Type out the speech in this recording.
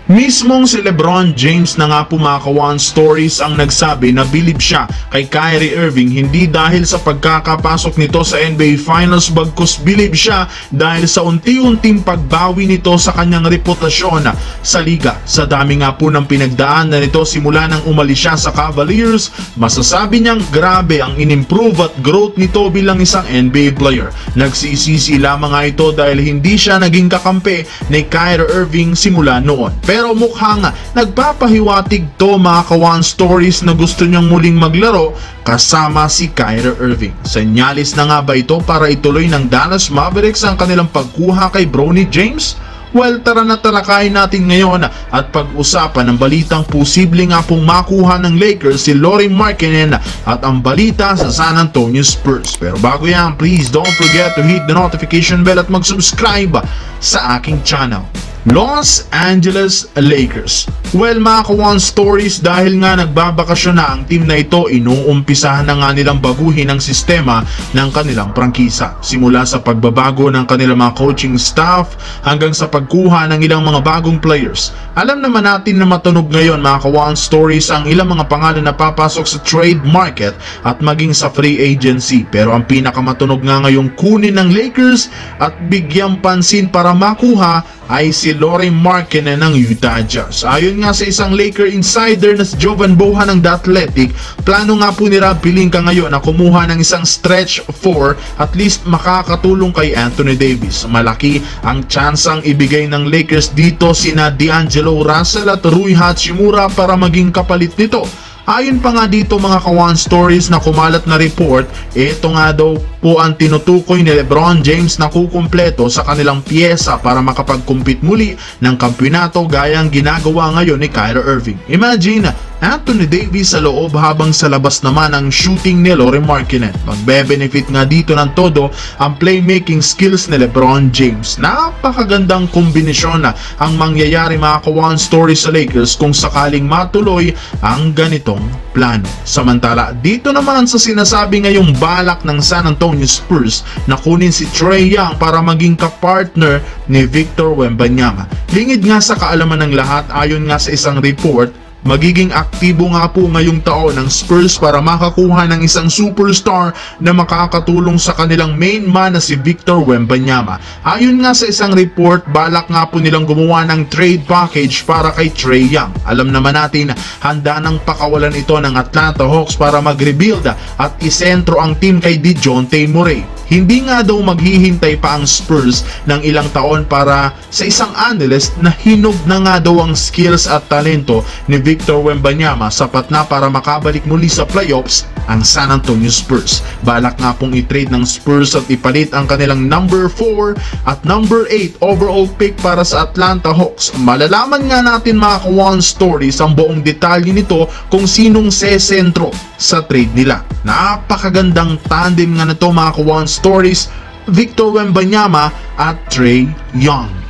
Mismong si LeBron James na nga po mga ka-One Stories ang nagsabi na bilib siya kay Kyrie Irving hindi dahil sa pagkakapasok nito sa NBA Finals bagkus bilib siya dahil sa unti-unting pagbawi nito sa kanyang reputasyon sa liga. Sa dami nga po ng pinagdaan na nito simula nang umalis siya sa Cavaliers, masasabi niyang grabe ang inimprove at growth nito bilang isang NBA player. Nagsisisi lamang nga ito dahil hindi siya naging kakampi ni Kyrie Irving simula noon. Pero mukhang nagpapahiwatig to mga ka-One Stories na gusto niyang muling maglaro kasama si Kyrie Irving. Senyalis na nga ba ito para ituloy ng Dallas Mavericks ang kanilang pagkuha kay Bronny James? Well, tara na talakayin natin ngayon at pag-usapan ang balitang posible nga pong makuha ng Lakers si Lauri Markkanen at ang balita sa San Antonio Spurs. Pero bago yan, please don't forget to hit the notification bell at mag-subscribe sa aking channel. Los Angeles Lakers. Well mga ka-One Stories, dahil nga nagbabakasyon na ang team na ito, inuumpisahan na nga nilang baguhin ang sistema ng kanilang prangkisa. Simula sa pagbabago ng kanilang mga coaching staff hanggang sa pagkuha ng ilang mga bagong players. Alam naman natin na matunog ngayon mga ka-One Stories ang ilang mga pangalan na papasok sa trade market at maging sa free agency. Pero ang pinakamatunog nga ngayong kunin ng Lakers at bigyang pansin para makuha ay si Lauri Markkanen ng Utah Jazz. Ayon nga sa isang Laker insider na si Jovan Bohan ng The Athletic, plano nga po ni Rob Pelinka ngayon na kumuha ng isang stretch 4 at least makakatulong kay Anthony Davis. Malaki ang tsansang ibigay ng Lakers dito sina D'Angelo Russell at Rui Hachimura para maging kapalit nito. Ayon pa nga dito mga ka-One Stories na kumalat na report, ito nga daw po ang tinutukoy ni LeBron James na kukumpleto sa kanilang piyesa para makapag-compete muli ng kampyonato gaya ang ginagawa ngayon ni Kyrie Irving. Imagine, Anthony Davis sa loob habang sa labas naman ang shooting ni Lauri Markkanen. Magbe-benefit nga dito ng todo ang playmaking skills ni LeBron James. Napakagandang kombinasyon na ang mangyayari mga ka-One Stories sa Lakers kung sakaling matuloy ang ganitong plano. Samantala, dito naman sa sinasabi ngayong balak ng San Antonio Spurs na kunin si Trae Young para maging kapartner ni Victor Wembanyama. Lingid nga sa kaalaman ng lahat, ayon nga sa isang report, magiging aktibo nga po ngayong taon ng Spurs para makakuha ng isang superstar na makakatulong sa kanilang main man na si Victor Wembanyama. Ayon nga sa isang report, balak nga po nilang gumawa ng trade package para kay Trae Young. Alam naman natin, handa nang pakawalan ito ng Atlanta Hawks para mag-rebuild at isentro ang team kay DeJounte Murray. Hindi nga daw maghihintay pa ang Spurs ng ilang taon para sa isang analyst na hinog na nga daw ang skills at talento ni Victor Wembanyama sapat na para makabalik muli sa playoffs ang San Antonio Spurs. Balak nga pong i-trade ng Spurs at ipalit ang kanilang number 4 at number 8 overall pick para sa Atlanta Hawks. Malalaman nga natin mga ka-One Stories ang buong detalye nito kung sinong sesentro sa trade nila. Napakagandang tandem nga na to mga ka-One Stories, Victor Wembanyama at Trae Young.